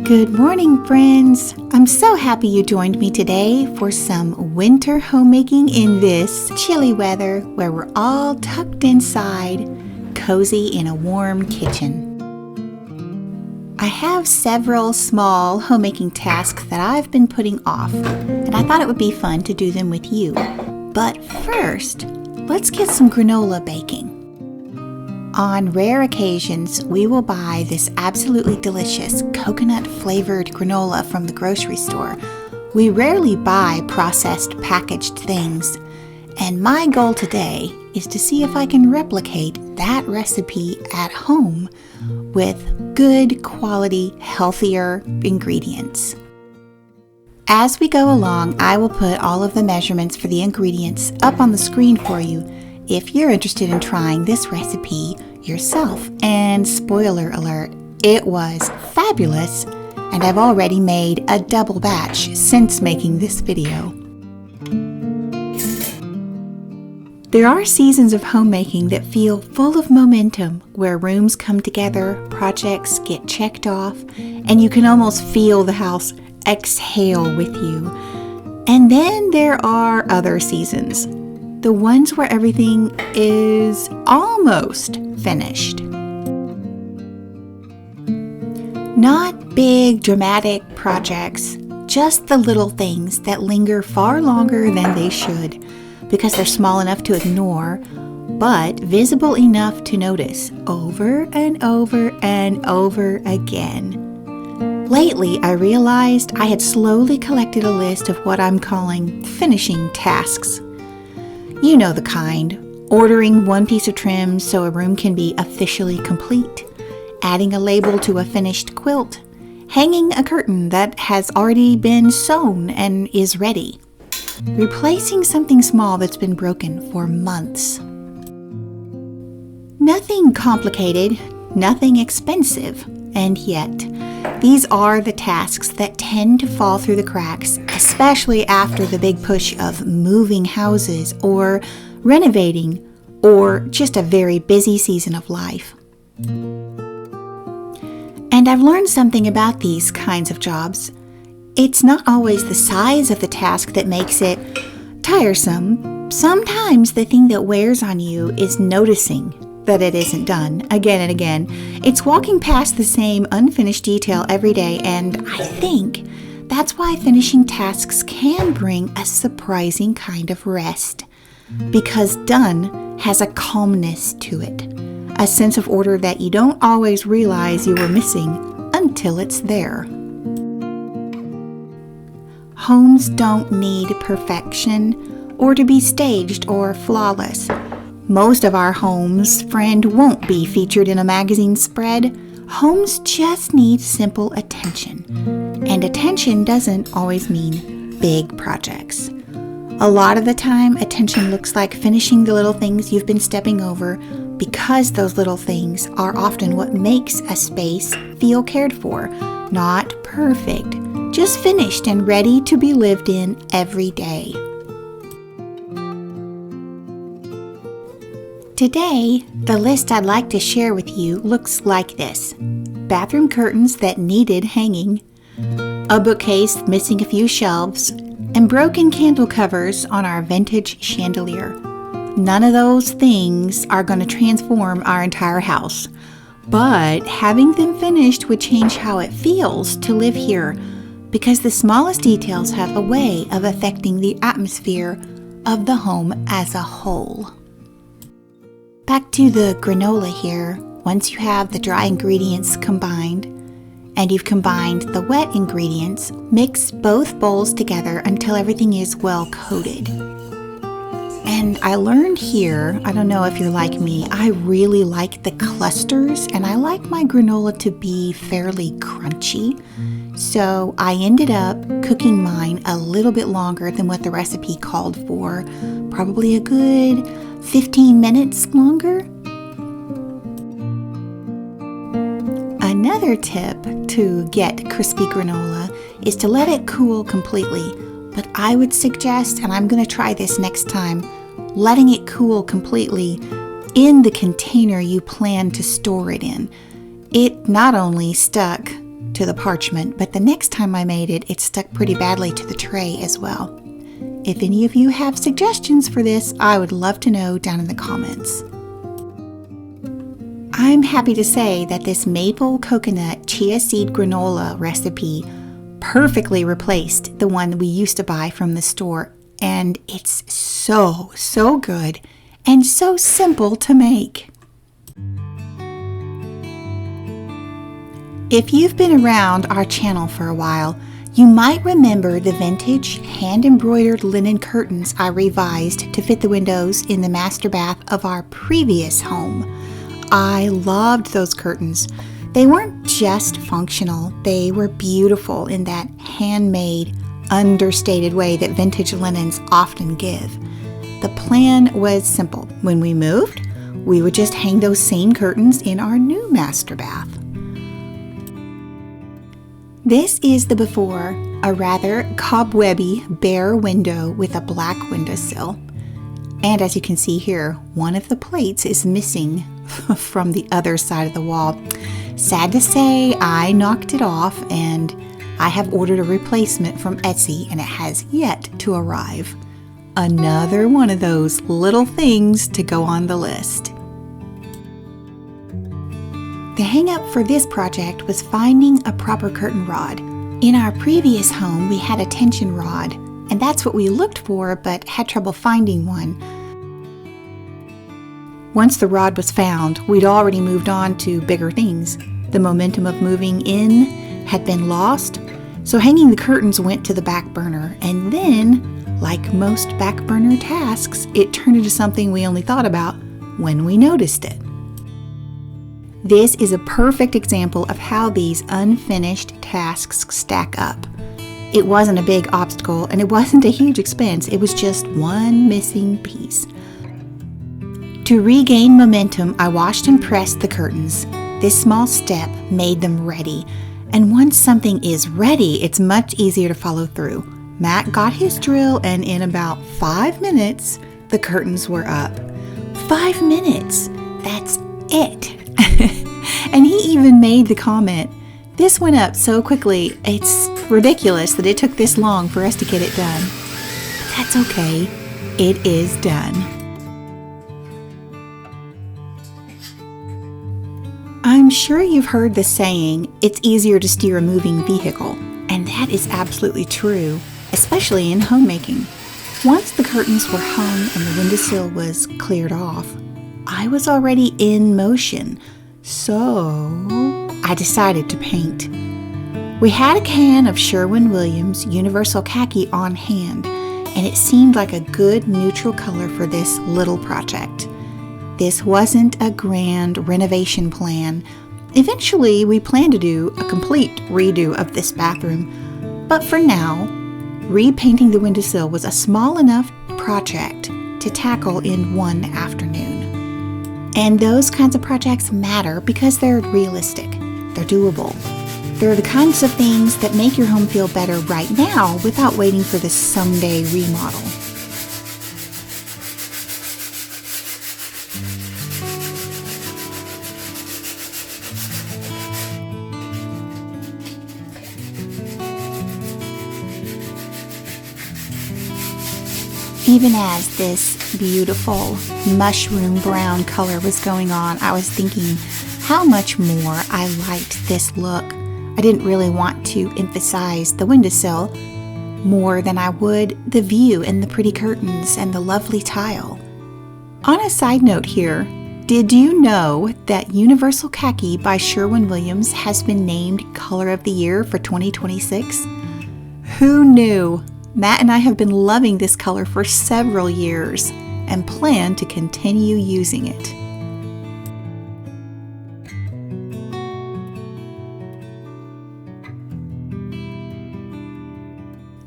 Good morning, friends! I'm so happy you joined me today for some winter homemaking in this chilly weather where we're all tucked inside, cozy in a warm kitchen. I have several small homemaking tasks that I've been putting off, and I thought it would be fun to do them with you. But first, let's get some granola baking. On rare occasions, we will buy this absolutely delicious coconut-flavored granola from the grocery store. We rarely buy processed packaged things, and my goal today is to see if I can replicate that recipe at home with good quality, healthier ingredients. As we go along, I will put all of the measurements for the ingredients up on the screen for you if you're interested in trying this recipe yourself. And spoiler alert, it was fabulous, and I've already made a double batch since making this video. There are seasons of homemaking that feel full of momentum, where rooms come together, projects get checked off, and you can almost feel the house exhale with you. And then there are other seasons, the ones where everything is almost finished. Not big, dramatic projects, just the little things that linger far longer than they should because they're small enough to ignore, but visible enough to notice over and over and over again. Lately, I realized I had slowly collected a list of what I'm calling finishing tasks. You know the kind. Ordering one piece of trim so a room can be officially complete, adding a label to a finished quilt, hanging a curtain that has already been sewn and is ready, replacing something small that's been broken for months. Nothing complicated, nothing expensive, and yet these are the tasks that tend to fall through the cracks, especially after the big push of moving houses or renovating or just a very busy season of life. And I've learned something about these kinds of jobs. It's not always the size of the task that makes it tiresome. Sometimes the thing that wears on you is noticing that it isn't done again and again. It's walking past the same unfinished detail every day, and I think that's why finishing tasks can bring a surprising kind of rest, because done has a calmness to it, a sense of order that you don't always realize you were missing until it's there. Homes don't need perfection or to be staged or flawless. Most of our homes, friend, won't be featured in a magazine spread. Homes just need simple attention. And attention doesn't always mean big projects. A lot of the time, attention looks like finishing the little things you've been stepping over, because those little things are often what makes a space feel cared for. Not perfect, just finished and ready to be lived in every day. Today, the list I'd like to share with you looks like this: bathroom curtains that needed hanging, a bookcase missing a few shelves, and broken candle covers on our vintage chandelier. None of those things are going to transform our entire house, but having them finished would change how it feels to live here, because the smallest details have a way of affecting the atmosphere of the home as a whole. Back to the granola here. Once you have the dry ingredients combined, and you've combined the wet ingredients, mix both bowls together until everything is well coated. And I learned here, I don't know if you're like me, I really like the clusters, and I like my granola to be fairly crunchy. So I ended up cooking mine a little bit longer than what the recipe called for, probably a good 15 minutes longer. Another tip to get crispy granola is to let it cool completely, but I would suggest, and I'm going to try this next time, letting it cool completely in the container you plan to store it in. It not only stuck to the parchment, but the next time I made it, it stuck pretty badly to the tray as well. If any of you have suggestions for this, I would love to know down in the comments. I'm happy to say that this maple coconut chia seed granola recipe perfectly replaced the one we used to buy from the store, and it's so good and so simple to make. If you've been around our channel for a while, you might remember the vintage hand-embroidered linen curtains I revised to fit the windows in the master bath of our previous home. I loved those curtains. They weren't just functional, they were beautiful in that handmade, understated way that vintage linens often give. The plan was simple. When we moved, we would just hang those same curtains in our new master bath. This is the before, a rather cobwebby bare window with a black windowsill. And as you can see here, one of the plates is missing from the other side of the wall. Sad to say, I knocked it off and I have ordered a replacement from Etsy and it has yet to arrive. Another one of those little things to go on the list. The hang-up for this project was finding a proper curtain rod. In our previous home, we had a tension rod, and that's what we looked for, but had trouble finding one. Once the rod was found, we'd already moved on to bigger things. The momentum of moving in had been lost, so hanging the curtains went to the back burner, and then, like most back burner tasks, it turned into something we only thought about when we noticed it. This is a perfect example of how these unfinished tasks stack up. It wasn't a big obstacle and it wasn't a huge expense, it was just one missing piece. To regain momentum, I washed and pressed the curtains. This small step made them ready, and once something is ready, it's much easier to follow through. Matt got his drill and in about 5 minutes, the curtains were up. 5 minutes, that's it. And he even made the comment, "This went up so quickly, it's ridiculous that it took this long for us to get it done." But that's okay, it is done. I'm sure you've heard the saying, it's easier to steer a moving vehicle, and that is absolutely true, especially in homemaking. Once the curtains were hung and the windowsill was cleared off, I was already in motion, so I decided to paint. We had a can of Sherwin-Williams Universal Khaki on hand, and it seemed like a good neutral color for this little project. This wasn't a grand renovation plan. Eventually, we plan to do a complete redo of this bathroom, but for now, repainting the windowsill was a small enough project to tackle in one afternoon. And those kinds of projects matter because they're realistic, they're doable. They're the kinds of things that make your home feel better right now without waiting for the someday remodel. Even as this beautiful mushroom brown color was going on, I was thinking how much more I liked this look. I didn't really want to emphasize the windowsill more than I would the view and the pretty curtains and the lovely tile. On a side note here, did you know that Universal Khaki by Sherwin-Williams has been named Color of the Year for 2026? Who knew? Matt and I have been loving this color for several years and plan to continue using it.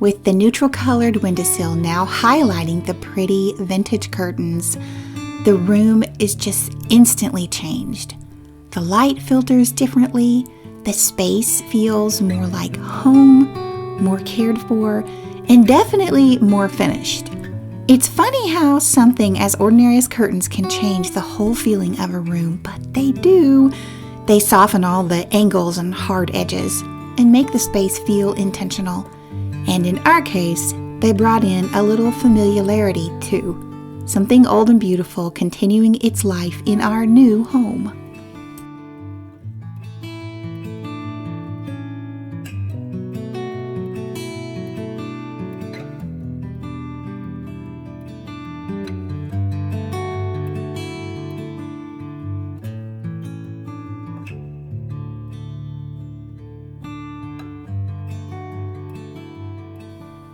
With the neutral colored windowsill now highlighting the pretty vintage curtains, the room is just instantly changed. The light filters differently, the space feels more like home, more cared for, and definitely more finished. It's funny how something as ordinary as curtains can change the whole feeling of a room, but they do. They soften all the angles and hard edges and make the space feel intentional. And in our case, they brought in a little familiarity too. Something old and beautiful continuing its life in our new home.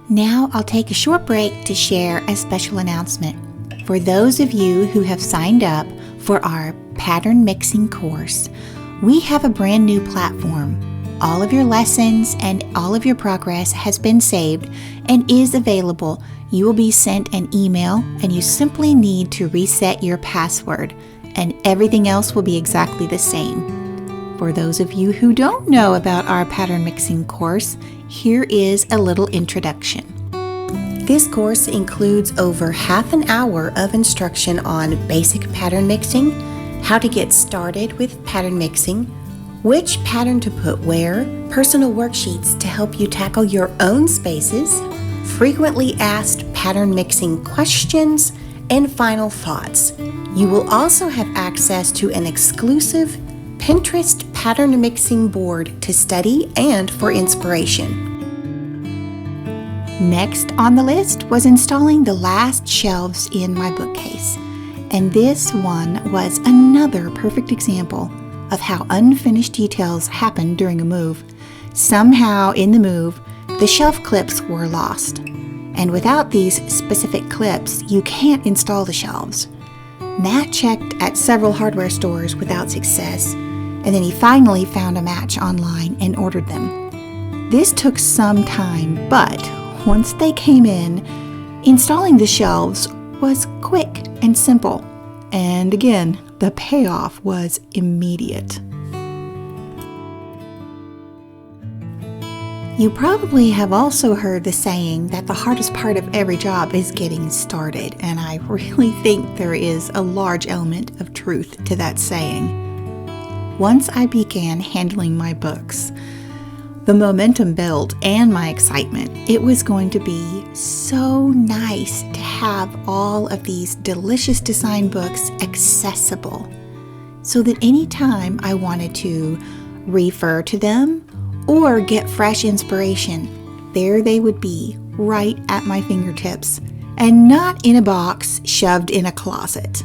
Now I'll take a short break to share a special announcement. For those of you who have signed up for our pattern mixing course, we have a brand new platform. All of your lessons and all of your progress has been saved and is available. You will be sent an email and you simply need to reset your password, and everything else will be exactly the same. For those of you who don't know about our pattern mixing course, here is a little introduction. This course includes over half an hour of instruction on basic pattern mixing, how to get started with pattern mixing, which pattern to put where, personal worksheets to help you tackle your own spaces, frequently asked pattern mixing questions, and final thoughts. You will also have access to an exclusive Pinterest pattern mixing board to study and for inspiration. Next on the list was installing the last shelves in my bookcase, and this one was another perfect example of how unfinished details happen during a move. Somehow in the move, the shelf clips were lost, and without these specific clips, you can't install the shelves. Matt checked at several hardware stores without success, and then he finally found a match online and ordered them. This took some time, but once they came in, installing the shelves was quick and simple. And again, the payoff was immediate. You probably have also heard the saying that the hardest part of every job is getting started, and I really think there is a large element of truth to that saying. Once I began handling my books, the momentum built and my excitement. It was going to be so nice to have all of these delicious design books accessible so that anytime I wanted to refer to them or get fresh inspiration, there they would be right at my fingertips and not in a box shoved in a closet.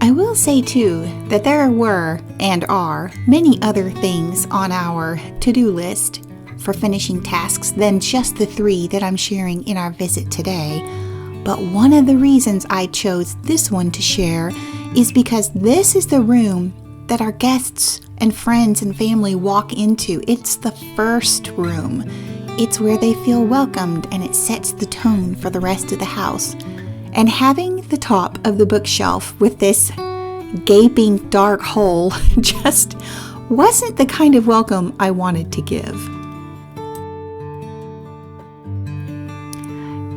I will say too that there were and are many other things on our to-do list for finishing tasks than just the 3 that I'm sharing in our visit today. But one of the reasons I chose this one to share is because this is the room that our guests and friends and family walk into. It's the first room. It's where they feel welcomed, and it sets the tone for the rest of the house. And having the top of the bookshelf with this gaping dark hole just wasn't the kind of welcome I wanted to give.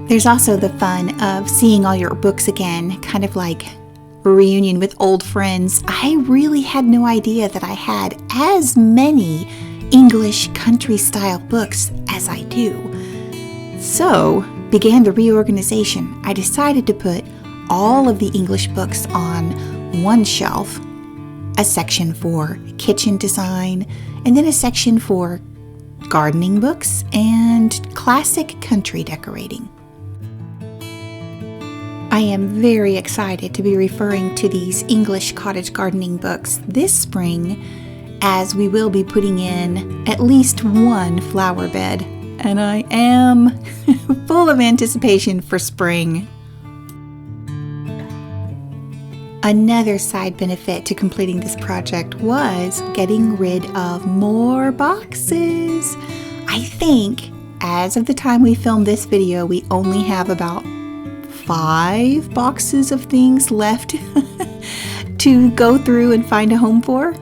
There's also the fun of seeing all your books again, kind of like a reunion with old friends. I really had no idea that I had as many English country-style books as I do. So, began the reorganization. I decided to put all of the English books on one shelf, a section for kitchen design, and then a section for gardening books and classic country decorating. I am very excited to be referring to these English cottage gardening books this spring, as we will be putting in at least one flower bed, and I am full of anticipation for spring. Another side benefit to completing this project was getting rid of more boxes. I think as of the time we filmed this video, we only have about 5 boxes of things left to go through and find a home for.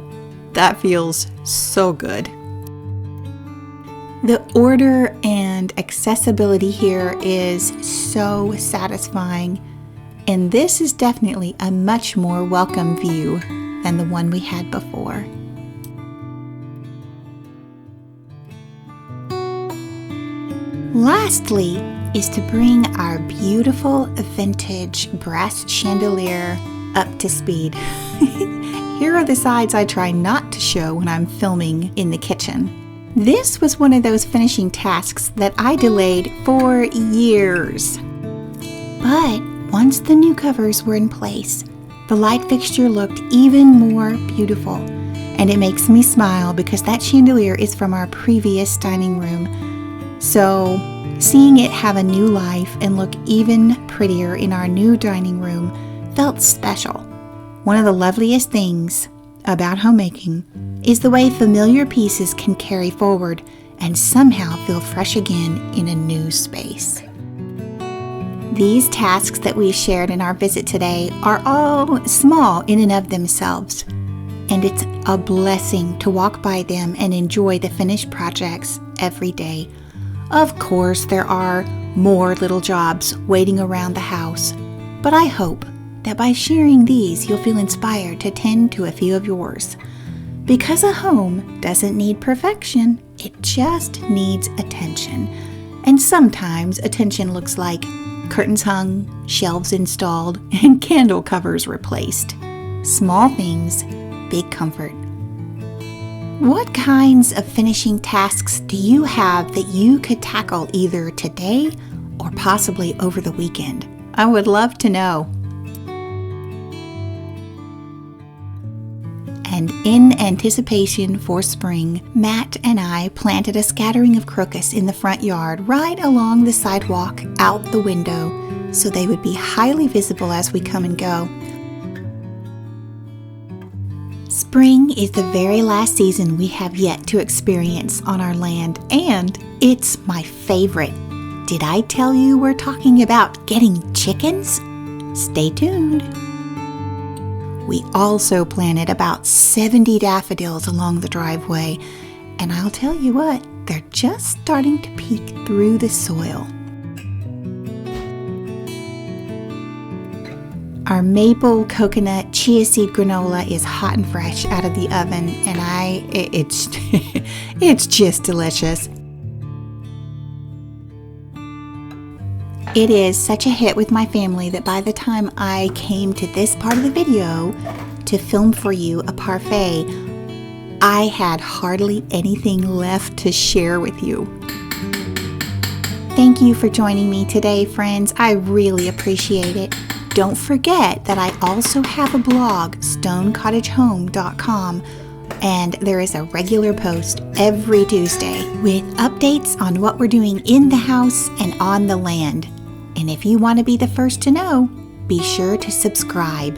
That feels so good. The order and accessibility here is so satisfying, and this is definitely a much more welcome view than the one we had before. Lastly is to bring our beautiful vintage brass chandelier up to speed. Here are the sides I try not to show when I'm filming in the kitchen. This was one of those finishing tasks that I delayed for years. But once the new covers were in place, the light fixture looked even more beautiful. And it makes me smile because that chandelier is from our previous dining room. So seeing it have a new life and look even prettier in our new dining room felt special. One of the loveliest things about homemaking is the way familiar pieces can carry forward and somehow feel fresh again in a new space. These tasks that we shared in our visit today are all small in and of themselves, and it's a blessing to walk by them and enjoy the finished projects every day. Of course, there are more little jobs waiting around the house, but I hope that by sharing these, you'll feel inspired to tend to a few of yours. Because a home doesn't need perfection, it just needs attention. And sometimes attention looks like curtains hung, shelves installed, and candle covers replaced. Small things, big comfort. What kinds of finishing tasks do you have that you could tackle either today or possibly over the weekend? I would love to know. And in anticipation for spring, Matt and I planted a scattering of crocus in the front yard right along the sidewalk out the window so they would be highly visible as we come and go. Spring is the very last season we have yet to experience on our land, and it's my favorite. Did I tell you we're talking about getting chickens? Stay tuned. We also planted about 70 daffodils along the driveway, and I'll tell you what, they're just starting to peek through the soil. Our maple coconut chia seed granola is hot and fresh out of the oven, and it's just delicious. It is such a hit with my family that by the time I came to this part of the video to film for you a parfait, I had hardly anything left to share with you. Thank you for joining me today, friends. I really appreciate it. Don't forget that I also have a blog, stonecottagehome.com, and there is a regular post every Tuesday with updates on what we're doing in the house and on the land. And if you want to be the first to know, be sure to subscribe.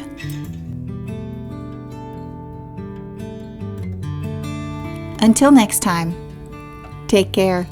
Until next time, take care.